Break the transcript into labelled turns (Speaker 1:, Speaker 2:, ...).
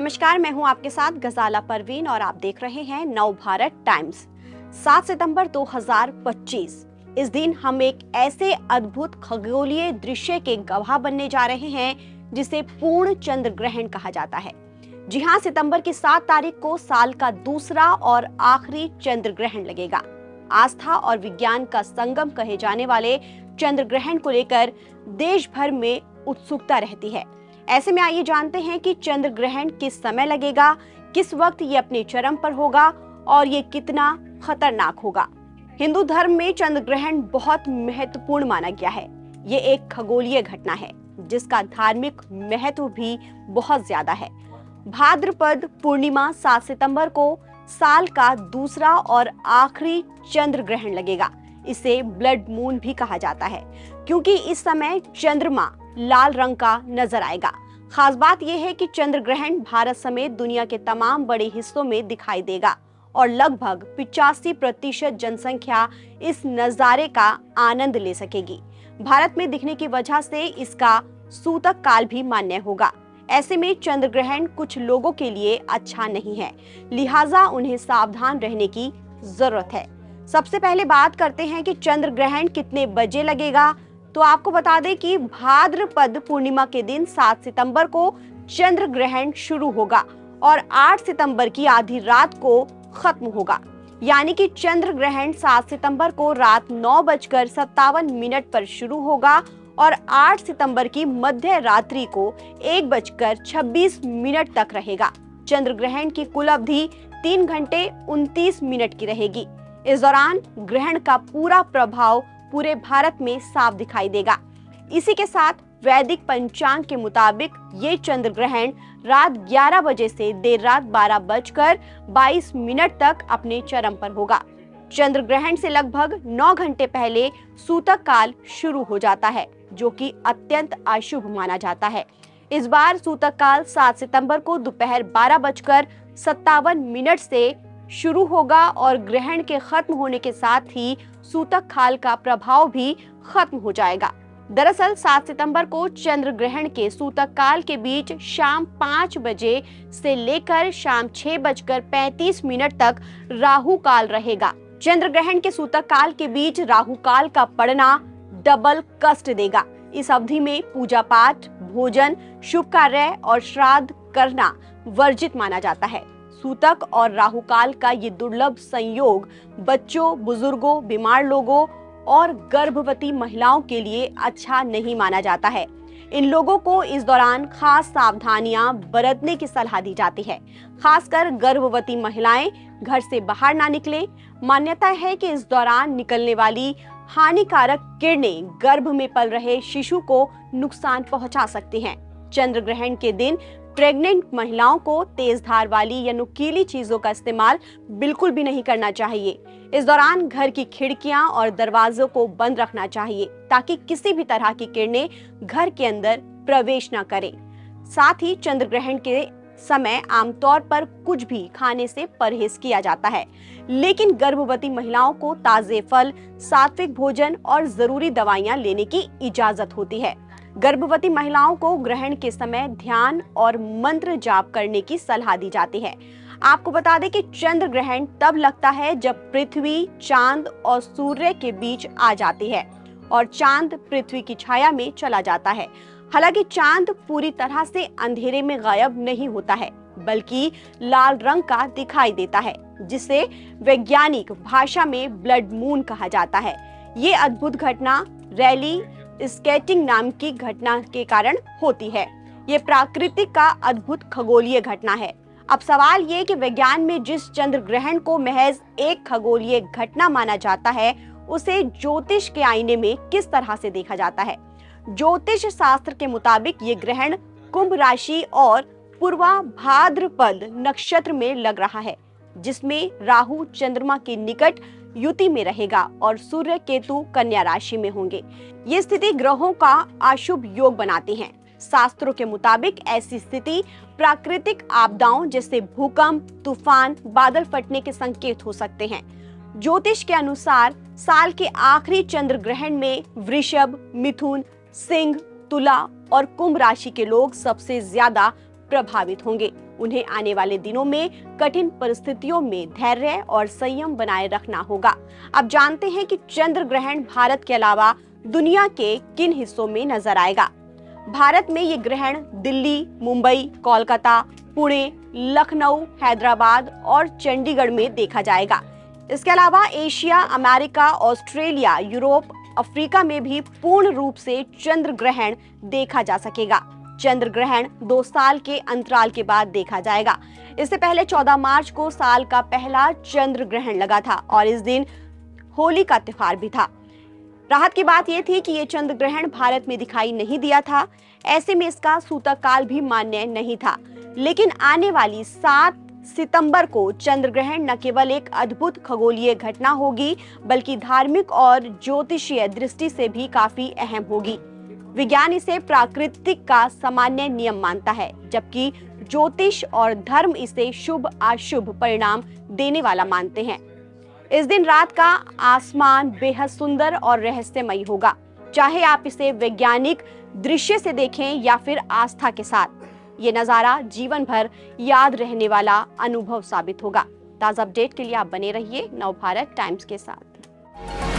Speaker 1: नमस्कार, मैं हूं आपके साथ गजाला परवीन और आप देख रहे हैं नव भारत टाइम्स। 7 सितंबर 2025 इस दिन हम एक ऐसे अद्भुत खगोलीय दृश्य के गवाह बनने जा रहे हैं जिसे पूर्ण चंद्र ग्रहण कहा जाता है। जी हां, सितंबर की 7 तारीख को साल का दूसरा और आखिरी चंद्र ग्रहण लगेगा। आस्था और विज्ञान का संगम कहे जाने वाले चंद्र ग्रहण को लेकर देश भर में उत्सुकता रहती है। ऐसे में आइए जानते हैं कि चंद्र ग्रहण किस समय लगेगा, किस वक्त ये अपने चरम पर होगा और ये कितना खतरनाक होगा। हिंदू धर्म में चंद्र ग्रहण बहुत महत्वपूर्ण माना गया है। ये एक खगोलीय घटना है जिसका धार्मिक महत्व भी बहुत ज्यादा है। भाद्रपद पूर्णिमा 7 सितंबर को साल का दूसरा और आखिरी चंद्र ग्रहण लगेगा। इसे ब्लड मून भी कहा जाता है क्योंकि इस समय चंद्रमा लाल रंग का नजर आएगा। खास बात यह है कि चंद्र ग्रहण भारत समेत दुनिया के तमाम बड़े हिस्सों में दिखाई देगा और लगभग 85% जनसंख्या इस नजारे का आनंद ले सकेगी। भारत में दिखने की वजह से इसका सूतक काल भी मान्य होगा। ऐसे में चंद्र ग्रहण कुछ लोगों के लिए अच्छा नहीं है, लिहाजा उन्हें सावधान रहने की जरूरत है। सबसे पहले बात करते हैं कि चंद्र ग्रहण कितने बजे लगेगा। तो आपको बता दें कि भाद्रपद पूर्णिमा के दिन 7 सितंबर को चंद्र ग्रहण शुरू होगा और 8 सितंबर की आधी रात को खत्म होगा। यानी कि चंद्र ग्रहण 7 सितंबर को रात 9:57 पर शुरू होगा और 8 सितंबर की मध्य रात्रि को 1:26 तक रहेगा। चंद्र ग्रहण की कुल अवधि 3 घंटे 29 मिनट की रहेगी। इस दौरान ग्रहण का पूरा प्रभाव पूरे भारत में साफ दिखाई देगा। इसी के साथ वैदिक पंचांग के मुताबिक ये चंद्र ग्रहण रात 11 बजे से देर रात 12:22 तक अपने चरम पर होगा। चंद्र ग्रहण से लगभग 9 घंटे पहले सूतक काल शुरू हो जाता है, जो कि अत्यंत अशुभ माना जाता है। इस बार सूतक काल 7 सितंबर को दोपहर 12:57 से शुरू होगा और ग्रहण के खत्म होने के साथ ही सूतक काल का प्रभाव भी खत्म हो जाएगा। दरअसल 7 सितंबर को चंद्र ग्रहण के सूतक काल के बीच शाम 5 बजे से लेकर शाम 6:35 तक राहु काल रहेगा। चंद्र ग्रहण के सूतक काल के बीच राहु काल का पड़ना डबल कष्ट देगा। इस अवधि में पूजा पाठ, भोजन, शुभ कार्य और श्राद्ध करना वर्जित माना जाता है। सूतक और राहु काल का ये दुर्लभ संयोग बच्चों, बुजुर्गों, बीमार लोगों और गर्भवती महिलाओं के लिए अच्छा नहीं माना जाता है। इन लोगों को इस दौरान खास सावधानियां बरतने की सलाह दी जाती है। खासकर गर्भवती महिलाएं घर से बाहर ना निकलें। मान्यता है कि इस दौरान निकलने वाली हानिकारक किरणें गर्भ में पल रहे शिशु को नुकसान पहुंचा सकती हैं। चंद्र ग्रहण के दिन प्रेग्नेंट महिलाओं को तेज धार वाली या नुकीली चीजों का इस्तेमाल बिल्कुल भी नहीं करना चाहिए। इस दौरान घर की खिड़कियां और दरवाजों को बंद रखना चाहिए ताकि किसी भी तरह की किरणें घर के अंदर प्रवेश न करें। साथ ही चंद्र ग्रहण के समय आमतौर पर कुछ भी खाने से परहेज किया जाता है, लेकिन गर्भवती महिलाओं को ताजे फल, सात्विक भोजन और जरूरी दवाइयां लेने की इजाजत होती है। गर्भवती महिलाओं को ग्रहण के समय ध्यान और मंत्र जाप करने की सलाह दी जाती है। आपको बता दें कि चंद्र ग्रहण तब लगता है जब पृथ्वी, चांद और सूर्य के बीच आ जाती है और चांद पृथ्वी की छाया में चला जाता है। हालांकि चांद पूरी तरह से अंधेरे में गायब नहीं होता है, बल्कि लाल रंग का दिखाई देता है, जिसे वैज्ञानिक भाषा में ब्लड मून कहा जाता है। ये अद्भुत घटना रैली स्केटिंग नाम की घटना के कारण होती है। ये प्राकृतिक का अद्भुत खगोलीय घटना है। अब सवाल ये कि विज्ञान में जिस चंद्र ग्रहण को महज एक खगोलीय घटना माना जाता है, उसे ज्योतिष के आईने में किस तरह से देखा जाता है। ज्योतिष शास्त्र के मुताबिक ये ग्रहण कुंभ राशि और पूर्वा भाद्रपद नक्षत्र में लग रहा है, जिसमें राहु चंद्रमा के निकट युति में रहेगा और सूर्य केतु कन्या राशि में होंगे। ये स्थिति ग्रहों का अशुभ योग बनाती है। शास्त्रों के मुताबिक ऐसी स्थिति प्राकृतिक आपदाओं जैसे भूकंप, तूफान, बादल फटने के संकेत हो सकते हैं। ज्योतिष के अनुसार साल के आखिरी चंद्र ग्रहण में वृषभ, मिथुन, सिंह, तुला और कुंभ राशि के लोग सबसे ज्यादा प्रभावित होंगे। उन्हें आने वाले दिनों में कठिन परिस्थितियों में धैर्य और संयम बनाए रखना होगा। अब जानते हैं कि चंद्र ग्रहण भारत के अलावा दुनिया के किन हिस्सों में नजर आएगा। भारत में ये ग्रहण दिल्ली, मुंबई, कोलकाता, पुणे, लखनऊ, हैदराबाद और चंडीगढ़ में देखा जाएगा। इसके अलावा Asia, America, Australia, Europe, Africa में भी पूर्ण रूप से चंद्र ग्रहण देखा जा सकेगा। चंद्र ग्रहण 2 साल के अंतराल के बाद देखा जाएगा। इससे पहले 14 मार्च को साल का पहला चंद्र ग्रहण लगा था और इस दिन होली का त्योहार भी था। राहत की बात यह थी कि ये चंद्र ग्रहण भारत में दिखाई नहीं दिया था, ऐसे में इसका सूतक काल भी मान्य नहीं था। लेकिन आने वाली 7 सितंबर को चंद्र ग्रहण न केवल एक अद्भुत खगोलीय घटना होगी, बल्कि धार्मिक और ज्योतिषीय दृष्टि से भी काफी अहम होगी। विज्ञान इसे प्राकृतिक का सामान्य नियम मानता है, जबकि ज्योतिष और धर्म इसे शुभ अशुभ परिणाम देने वाला मानते हैं। इस दिन रात का आसमान बेहद सुंदर और रहस्यमयी होगा, चाहे आप इसे वैज्ञानिक दृश्य से देखें या फिर आस्था के साथ। ये नजारा जीवन भर याद रहने वाला अनुभव साबित होगा। ताज़ा अपडेट के लिए आप बने रहिए नवभारत टाइम्स के साथ।